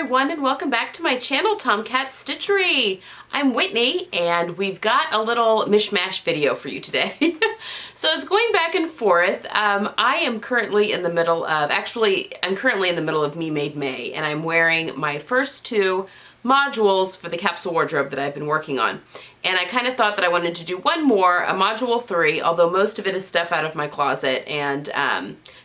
everyone, and welcome back to my channel, Tomcat Stitchery. I'm Whitney, and we've got a little mishmash video for you today. So it's going back and forth. I am currently in the middle of, I'm currently in the middle of Me Made May, and I'm wearing my first two modules for the capsule wardrobe that I've been working on. And I kind of thought that I wanted to do one more, a module 3, although most of it is stuff out of my closet, and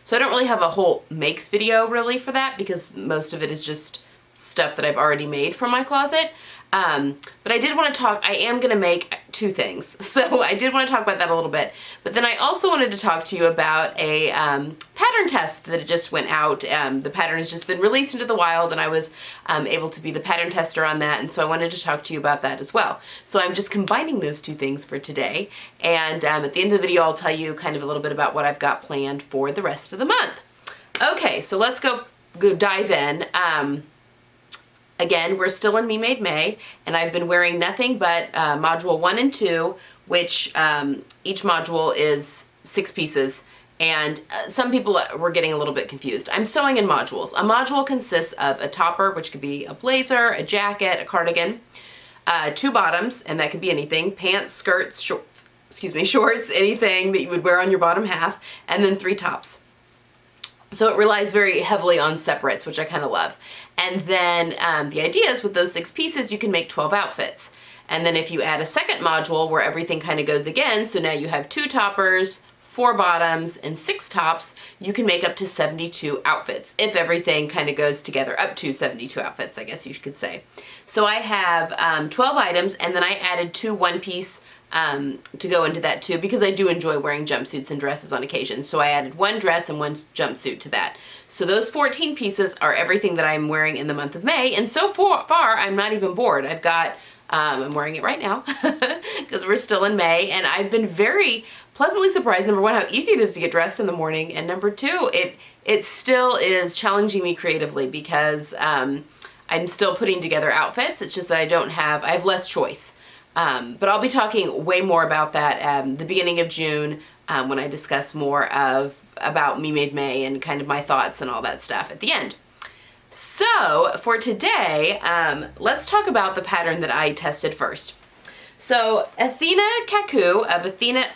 so I don't really have a whole makes video really for that because most of it is just stuff that I've already made from my closet. But I did want to talk, I am going to make two things. So I did want to talk about that a little bit. But then I also wanted to talk to you about a pattern test that just went out. The pattern has just been released into the wild, and I was able to be the pattern tester on that. And so I wanted to talk to you about that as well. So I'm just combining those two things for today. And at the end of the video, I'll tell you kind of a little bit about what I've got planned for the rest of the month. Okay, so let's go dive in. Again, we're still in Me Made May, and I've been wearing nothing but module 1 and 2, which each module is 6 pieces, and some people were getting a little bit confused. I'm sewing in modules. A module consists of a topper, which could be a blazer, a jacket, a cardigan, 2 bottoms, and that could be anything, pants, skirts, shorts, anything that you would wear on your bottom half, and then 3 tops. So it relies very heavily on separates, which I kind of love. And then the idea is with those 6 pieces, you can make 12 outfits. And then if you add a second module where everything kind of goes again, so now you have 2 toppers, 4 bottoms, and 6 tops, you can make up to 72 outfits if everything kind of goes together, up to 72 outfits, I guess you could say. So I have 12 items, and then I added 2 one-piece to go into that too, because I do enjoy wearing jumpsuits and dresses on occasion. So I added 1 dress and 1 jumpsuit to that. So those 14 pieces are everything that I'm wearing in the month of May, and so far I'm not even bored. I've got, I'm wearing it right now because we're still in May, and I've been very pleasantly surprised, number 1, how easy it is to get dressed in the morning, and number 2, it still is challenging me creatively because I'm still putting together outfits. It's just that I have less choice. But I'll be talking way more about that at the beginning of June when I discuss more about Me Made May and kind of my thoughts and all that stuff at the end. So for today, let's talk about the pattern that I tested first. So Athina Kakou of Athina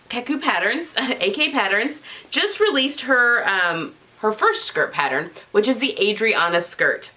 Kakou Patterns, AK Patterns, just released her first skirt pattern, which is the Adriana Skirt.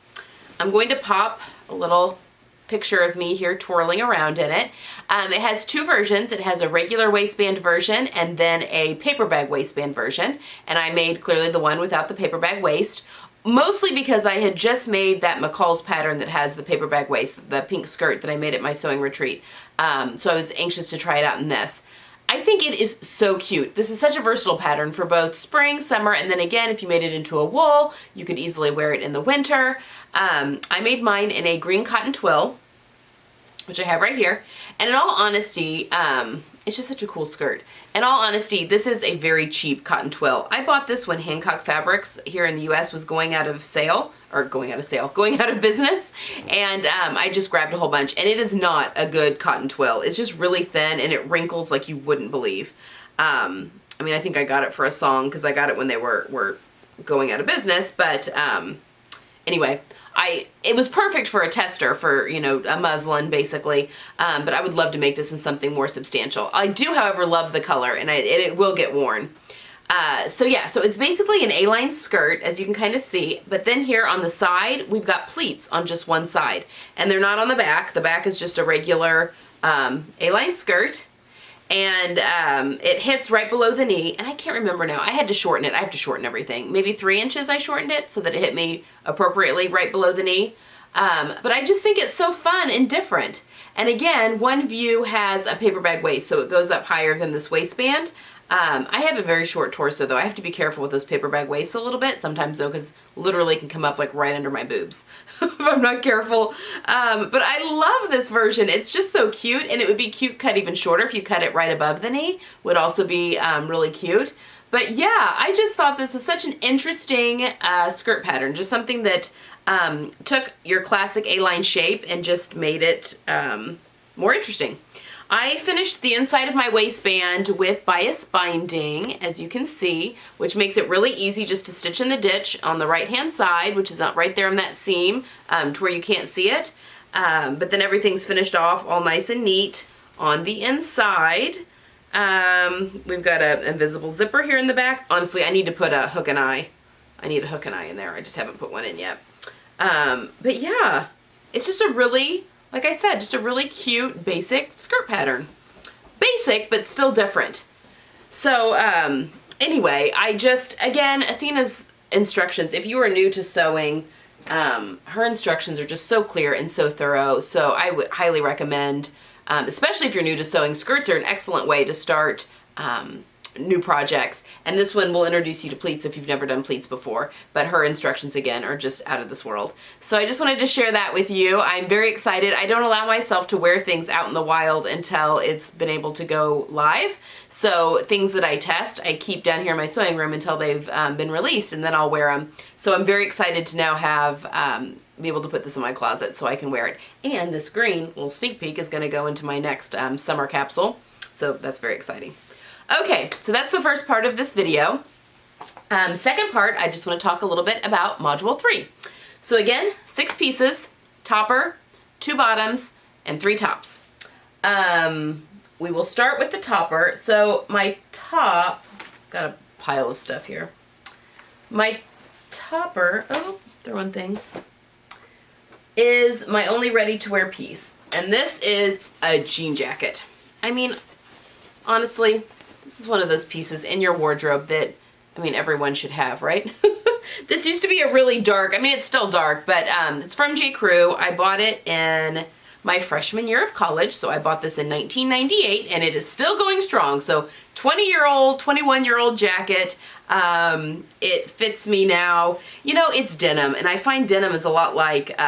I'm going to pop a little picture of me here twirling around in it. It has 2 versions. It has a regular waistband version and then a paper bag waistband version. And I made clearly the one without the paper bag waist, mostly because I had just made that McCall's pattern that has the paper bag waist, the pink skirt that I made at my sewing retreat. So I was anxious to try it out in this. I think it is so cute. This is such a versatile pattern for both spring, summer, and then again, if you made it into a wool, you could easily wear it in the winter. I made mine in a green cotton twill, which I have right here. And in all honesty, it's just such a cool skirt. In all honesty, this is a very cheap cotton twill. I bought this when Hancock Fabrics here in the US was going out of business. And I just grabbed a whole bunch, and it is not a good cotton twill. It's just really thin, and it wrinkles like you wouldn't believe. I mean, I think I got it for a song because I got it when they were going out of business, but anyway, it was perfect for a tester for, you know, a muslin basically, but I would love to make this in something more substantial. I do, however, love the color, and it will get worn. So yeah, so it's basically an A-line skirt, as you can kind of see, but then here on the side, we've got pleats on just one side, and they're not on the back. The back is just a regular A-line skirt, and it hits right below the knee, and I can't remember now. I had to shorten it. I have to shorten everything. Maybe 3 inches I shortened it so that it hit me appropriately right below the knee. But I just think it's so fun and different. And again, one view has a paper bag waist, so it goes up higher than this waistband. I have a very short torso though. I have to be careful with those paper bag waists a little bit sometimes though, because literally it can come up like right under my boobs if I'm not careful. But I love this version. It's just so cute, and it would be cute cut even shorter if you cut it right above the knee. Would also be really cute. But yeah, I just thought this was such an interesting skirt pattern, just something that took your classic A-line shape and just made it more interesting. I finished the inside of my waistband with bias binding, as you can see, which makes it really easy just to stitch in the ditch on the right-hand side, which is not right there in that seam to where you can't see it. But then everything's finished off all nice and neat on the inside. We've got an invisible zipper here in the back. Honestly, I need to put a hook and eye. I need a hook and eye in there. I just haven't put one in yet. But yeah, it's just a really, like I said, just a really cute basic skirt pattern. Basic, but still different. So anyway, again, Athina's instructions, if you are new to sewing, her instructions are just so clear and so thorough. So I would highly recommend, especially if you're new to sewing, skirts are an excellent way to start new projects. And this one will introduce you to pleats if you've never done pleats before, but her instructions again are just out of this world. So I just wanted to share that with you. I'm very excited. I don't allow myself to wear things out in the wild until it's been able to go live. So things that I test, I keep down here in my sewing room until they've been released, and then I'll wear them. So I'm very excited to now have be able to put this in my closet so I can wear it. And this green little sneak peek is going to go into my next summer capsule. So that's very exciting. Okay, so that's the first part of this video. Second part, I just want to talk a little bit about Module 3. So again, 6 pieces, topper, 2 bottoms, and 3 tops. We will start with the topper. So my top, got a pile of stuff here. My topper, oh, throwing things, is my only ready-to-wear piece. And this is a jean jacket. I mean, honestly, this is one of those pieces in your wardrobe that, I mean, everyone should have, right? This used to be a really dark, I mean, it's still dark, but it's from J.Crew. I bought it in my freshman year of college, so I bought this in 1998, and it is still going strong. So 20-year-old, 21-year-old jacket. It fits me now. You know, it's denim, and I find denim is a lot like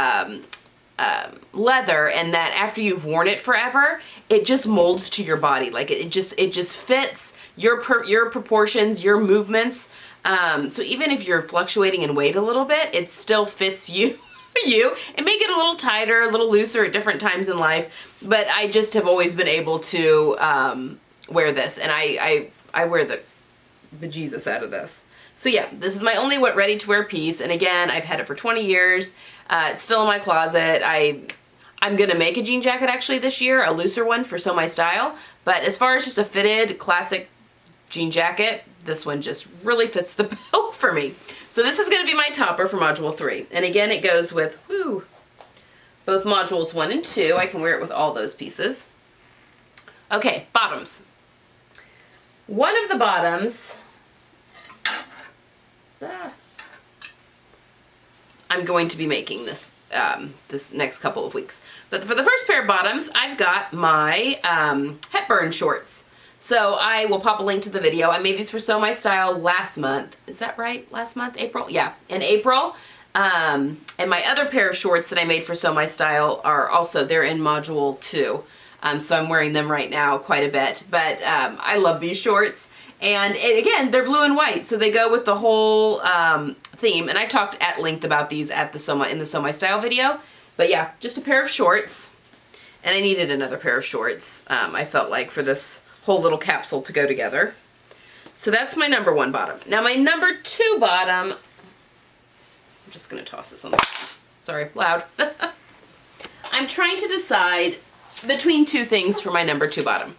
leather, and that after you've worn it forever, it just molds to your body. Like it just fits your proportions, your movements. So even if you're fluctuating in weight a little bit, it still fits you. And make it a little tighter, a little looser at different times in life. But I just have always been able to wear this, and I wear the bejesus out of this. So yeah, this is my only ready-to-wear piece, and again, I've had it for 20 years. It's still in my closet. I'm gonna make a jean jacket actually this year, a looser one for Sew My Style, but as far as just a fitted classic jean jacket, this one just really fits the bill for me. So this is gonna be my topper for Module 3. And again, it goes with, both Modules 1 and 2. I can wear it with all those pieces. Okay, bottoms. One of the bottoms, I'm going to be making this this next couple of weeks. But for the first pair of bottoms, I've got my Hepburn shorts. So I will pop a link to the video. I made these for Sew My Style last month. Is that right? Last month? April? Yeah, in April. And my other pair of shorts that I made for Sew My Style are also, they're in Module 2. So I'm wearing them right now quite a bit. But I love these shorts. And again, they're blue and white, so they go with the whole theme. And I talked at length about these at in the Sew My Style video. But yeah, just a pair of shorts. And I needed another pair of shorts, I felt like, for this whole little capsule to go together. So that's my number 1 bottom. Now my number 2 bottom, I'm just going to toss this on the, sorry, loud. I'm trying to decide between 2 things for my number 2 bottom.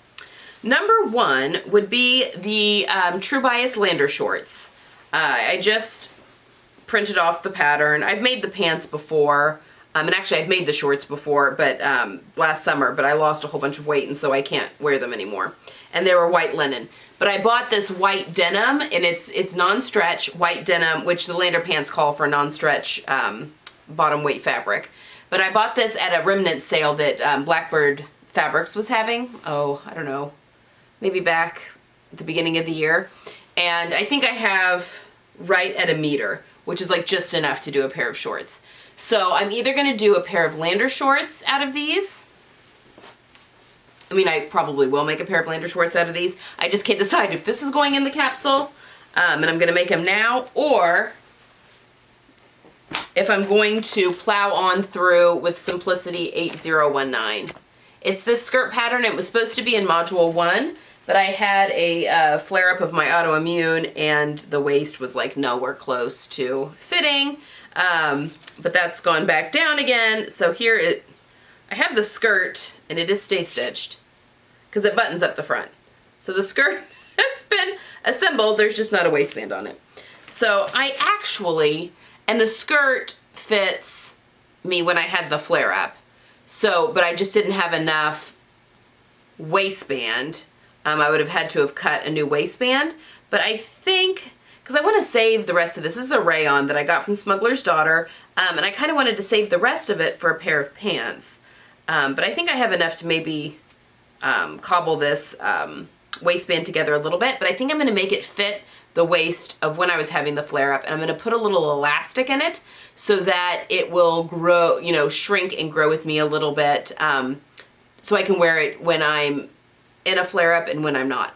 Number 1 would be the True Bias Lander shorts. I just printed off the pattern. I've made the pants before, and actually I've made the shorts before, but last summer, but I lost a whole bunch of weight, and so I can't wear them anymore. And they were white linen. But I bought this white denim, and it's non-stretch white denim, which the Lander pants call for non-stretch bottom weight fabric. But I bought this at a remnant sale that Blackbird Fabrics was having. Oh, I don't know. Maybe back at the beginning of the year. And I think I have right at 1 meter, which is like just enough to do a pair of shorts. So I'm either gonna do a pair of Lander shorts out of these. I mean, I probably will make a pair of Lander shorts out of these. I just can't decide if this is going in the capsule, and I'm gonna make them now, or if I'm going to plow on through with Simplicity 8019. It's this skirt pattern. It was supposed to be in module 1, but I had a flare-up of my autoimmune, and the waist was like nowhere close to fitting. But that's gone back down again. So here I have the skirt, and it is stay stitched because it buttons up the front. So the skirt has been assembled. There's just not a waistband on it. So I actually, and the skirt fits me when I had the flare up. So, but I just didn't have enough waistband. I would have had to have cut a new waistband, but I think, because I want to save the rest of this. This is a rayon that I got from Smuggler's Daughter, and I kind of wanted to save the rest of it for a pair of pants. But I think I have enough to maybe cobble this waistband together a little bit, but I think I'm going to make it fit the waist of when I was having the flare up, and I'm going to put a little elastic in it so that it will grow, you know, shrink and grow with me a little bit, so I can wear it when I'm in a flare up and when I'm not.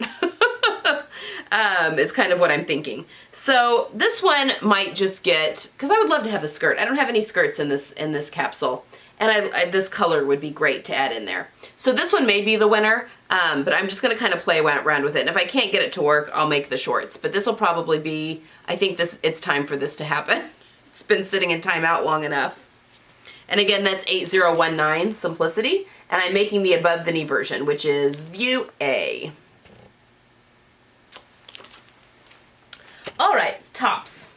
Is kind of what I'm thinking. So this one might just get, because I would love to have a skirt. I don't have any skirts in this capsule, and this color would be great to add in there. So this one may be the winner, but I'm just going to kind of play around with it. And if I can't get it to work, I'll make the shorts. But this will probably be, I think it's time for this to happen. It's been sitting in timeout long enough. And again, that's 8019 Simplicity. And I'm making the above the knee version, which is View A. All right, tops.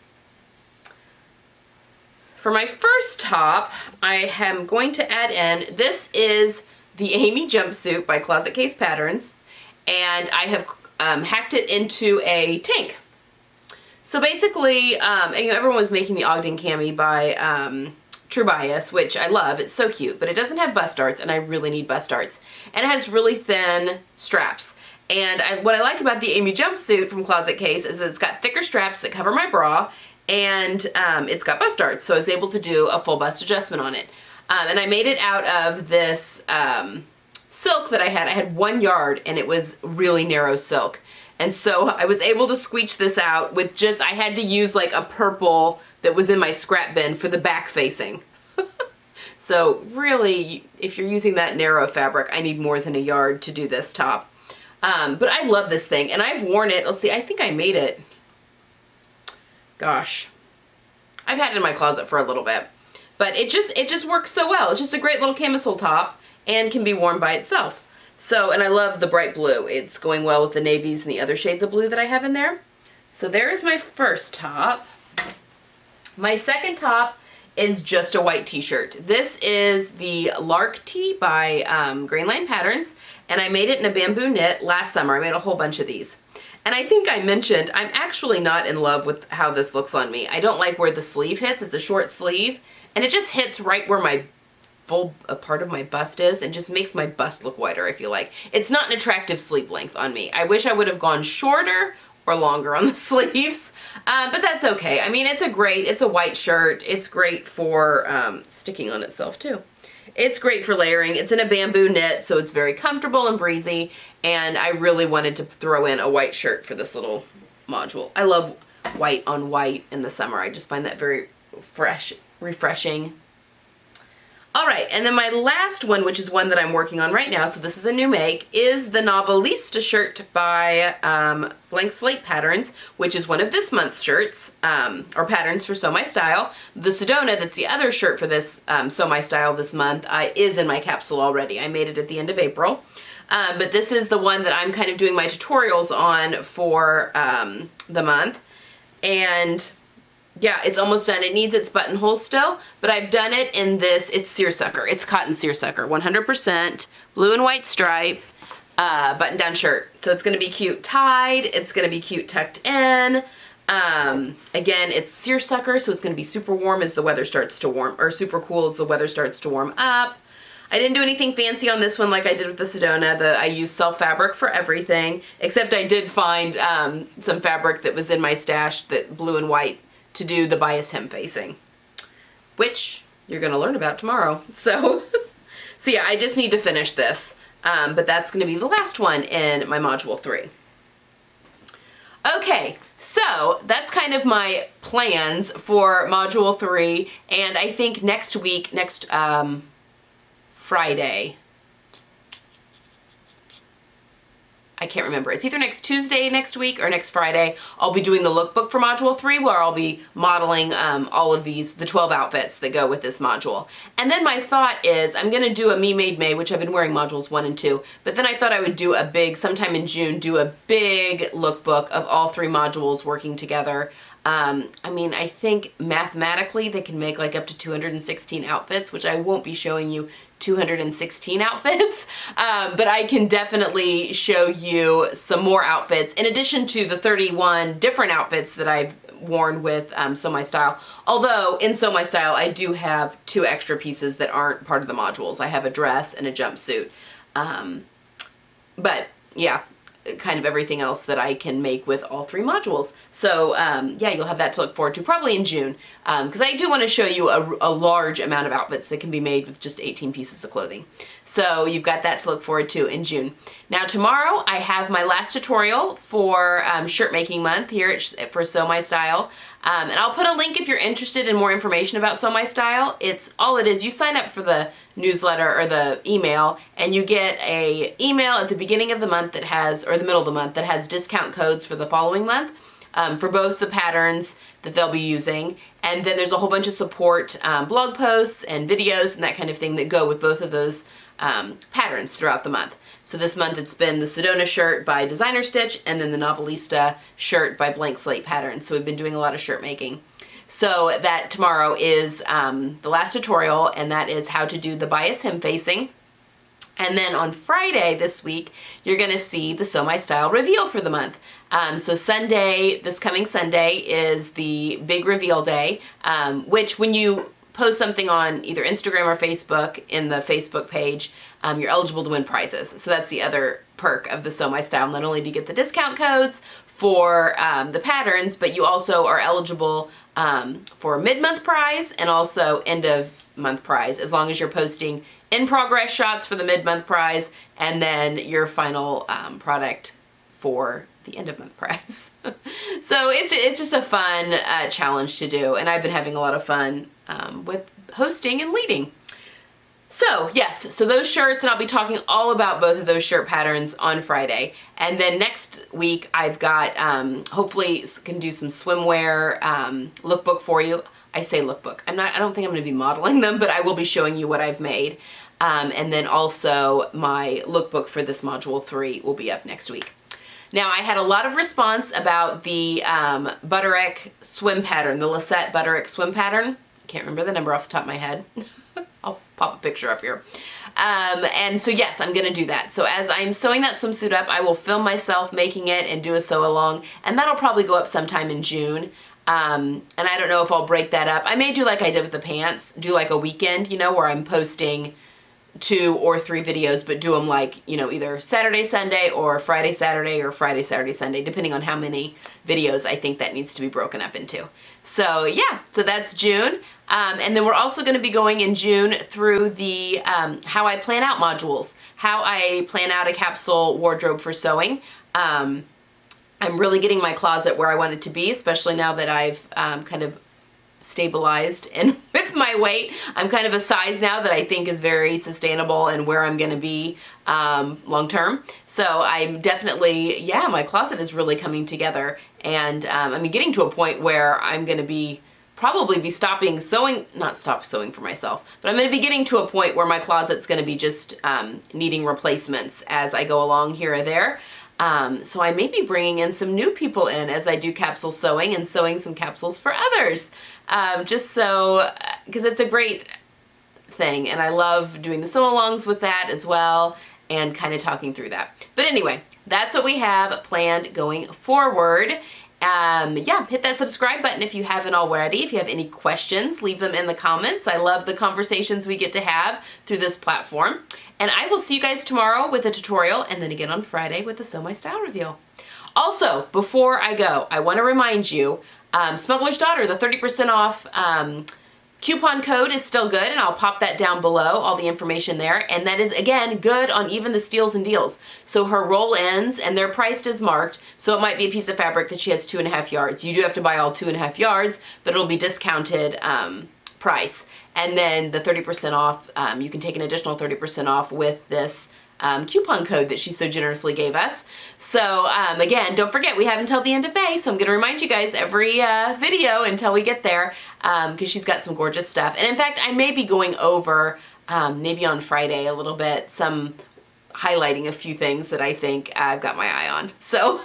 For my first top, I am going to add in, this is the Amy jumpsuit by Closet Case Patterns, and I have hacked it into a tank. So basically, and, you know, everyone was making the Ogden cami by True Bias, which I love. It's so cute, but it doesn't have bust darts, and I really need bust darts. And it has really thin straps. And what I like about the Amy jumpsuit from Closet Case is that it's got thicker straps that cover my bra, and it's got bust darts, so I was able to do a full bust adjustment on it. And I made it out of this silk that I had. I had 1 yard, and it was really narrow silk. And so I was able to squeeze this out with just, I had to use like a purple that was in my scrap bin for the back facing. So really, if you're using that narrow fabric, I need more than 1 yard to do this top. But I love this thing, and I've worn it. Let's see, I think I made it. Gosh, I've had it in my closet for a little bit, but it just works so well. It's just a great little camisole top and can be worn by itself. So, and I love the bright blue. It's going well with the navies and the other shades of blue that I have in there. So there's my first top. My second top is just a white t-shirt. This is the Lark Tee by Green Line Patterns, and I made it in a bamboo knit last summer. I made a whole bunch of these. And I think I mentioned, I'm actually not in love with how this looks on me. I don't like where the sleeve hits. It's a short sleeve, and it just hits right where my full part of my bust is, and just makes my bust look wider, I feel like. It's not an attractive sleeve length on me. I wish I would have gone shorter or longer on the sleeves, but that's okay. I mean, it's a white shirt. It's great for sticking on itself too. It's great for layering. It's in a bamboo knit, so it's very comfortable and breezy, and I really wanted to throw in a white shirt for this little module. I love white on white in the summer. I just find that very fresh, refreshing. All right, and then my last one, which is one that I'm working on right now, so this is a new make, is the Novelista shirt by Blank Slate Patterns, which is one of this month's shirts, or patterns for Sew My Style. The Sedona, that's the other shirt for this Sew My Style this month, is in my capsule already. I made it at the end of April. But this is the one that I'm kind of doing my tutorials on for the month. And yeah, it's almost done. It needs its buttonhole still, but I've done it in this, it's seersucker. It's cotton seersucker, 100%, blue and white stripe, button-down shirt. So it's gonna be cute tied, it's gonna be cute tucked in. Again, it's seersucker, so it's gonna be super warm as the weather starts to warm, or super cool as the weather starts to warm up. I didn't do anything fancy on this one like I did with the Sedona. I used self fabric for everything, except I did find some fabric that was in my stash, that blue and white, to do the bias hem facing, which you're going to learn about tomorrow. So, so yeah, I just need to finish this, but that's going to be the last one in my module 3. Okay, so that's kind of my plans for module 3, and I think next week, next Friday, I can't remember. It's either next Tuesday next week or next Friday. I'll be doing the lookbook for module 3 where I'll be modeling all of these, the 12 outfits that go with this module. And then my thought is I'm gonna do a Me Made May, which I've been wearing modules 1 and 2, but then I thought I would do a big, sometime in June, do a big lookbook of all 3 modules working together. I mean, I think mathematically they can make like up to 216 outfits, which I won't be showing you 216 outfits, but I can definitely show you some more outfits in addition to the 31 different outfits that I've worn with Sew My Style. Although in Sew My Style I do have 2 extra pieces that aren't part of the modules. I have a dress and a jumpsuit. But yeah, kind of everything else that I can make with all 3 modules. So yeah, you'll have that to look forward to probably in June, because I do want to show you a large amount of outfits that can be made with just 18 pieces of clothing. So you've got that to look forward to in June. Now tomorrow I have my last tutorial for shirt making month here for Sew My Style. And I'll put a link if you're interested in more information about Sew My Style. It's all it is. You sign up for the newsletter or the email, and you get a email at the beginning of the month that has, or the middle of the month, that has discount codes for the following month for both the patterns that they'll be using. And then there's a whole bunch of support blog posts and videos and that kind of thing that go with both of those patterns throughout the month. So this month it's been the Sedona shirt by Designer Stitch and then the Novelista shirt by Blank Slate Patterns. So we've been doing a lot of shirt making. So that tomorrow is the last tutorial, and that is how to do the bias hem facing. And then on Friday this week, you're gonna see the Sew My Style reveal for the month. So Sunday, this coming Sunday, is the big reveal day, which when you post something on either Instagram or Facebook in the Facebook page, you're eligible to win prizes. So that's the other perk of the Sew My Style. Not only do you get the discount codes for the patterns, but you also are eligible for a mid-month prize and also end-of-month prize, as long as you're posting in-progress shots for the mid-month prize and then your final product for the end-of-month prize. So it's just a fun challenge to do, and I've been having a lot of fun with hosting and leading. So yes, so those shirts, and I'll be talking all about both of those shirt patterns on Friday. And then next week I've got, hopefully can do some swimwear lookbook for you. I say lookbook. I don't think I'm gonna be modeling them, but I will be showing you what I've made. And then also my lookbook for this module 3 will be up next week. Now I had a lot of response about the Butterick swim pattern, the Lisette Butterick swim pattern. Can't remember the number off the top of my head. I'll pop a picture up here. And so yes, I'm gonna do that. So as I'm sewing that swimsuit up, I will film myself making it and do a sew along, and that'll probably go up sometime in June. And I don't know if I'll break that up. I may do like I did with the pants, do like a weekend, you know, where I'm posting 2 or 3 videos, but do them like, you know, either Saturday, Sunday, or Friday, Saturday, or Friday, Saturday, Sunday, depending on how many videos I think that needs to be broken up into. So yeah, so that's June. And then we're also going to be going in June through the how I plan out modules, how I plan out a capsule wardrobe for sewing. I'm really getting my closet where I want it to be, especially now that I've kind of stabilized and with my weight. I'm kind of a size now that I think is very sustainable and where I'm going to be long term. So I'm definitely, yeah, my closet is really coming together, and I'm getting to a point where I'm going to be probably be stopping sewing, not stop sewing for myself, but I'm going to be getting to a point where my closet's going to be just needing replacements as I go along here or there. So I may be bringing in some new people in as I do capsule sewing and sewing some capsules for others. Just so, because it's a great thing, and I love doing the sew-alongs with that as well, and kind of talking through that. But anyway, that's what we have planned going forward. Yeah, hit that subscribe button if you haven't already. If you have any questions, leave them in the comments. I love the conversations we get to have through this platform. And I will see you guys tomorrow with a tutorial, and then again on Friday with the Sew My Style reveal. Also, before I go, I want to remind you, Smuggler's Daughter, the 30% off coupon code is still good, and I'll pop that down below, all the information there. And that is, again, good on even the steals and deals. So her roll-ins, and they're priced as marked, so it might be a piece of fabric that she has 2.5 yards. You do have to buy all 2.5 yards, but it'll be discounted price. And then the 30% off, you can take an additional 30% off with this coupon code that she so generously gave us. So again, don't forget, we have until the end of May, so I'm going to remind you guys every video until we get there, because she's got some gorgeous stuff. And in fact, I may be going over, maybe on Friday a little bit, highlighting a few things that I think I've got my eye on. So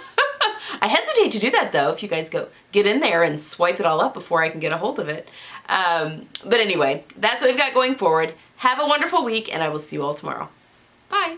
I hesitate to do that though, if you guys get in there and swipe it all up before I can get a hold of it. But anyway, that's what we've got going forward. Have a wonderful week, and I will see you all tomorrow. Bye.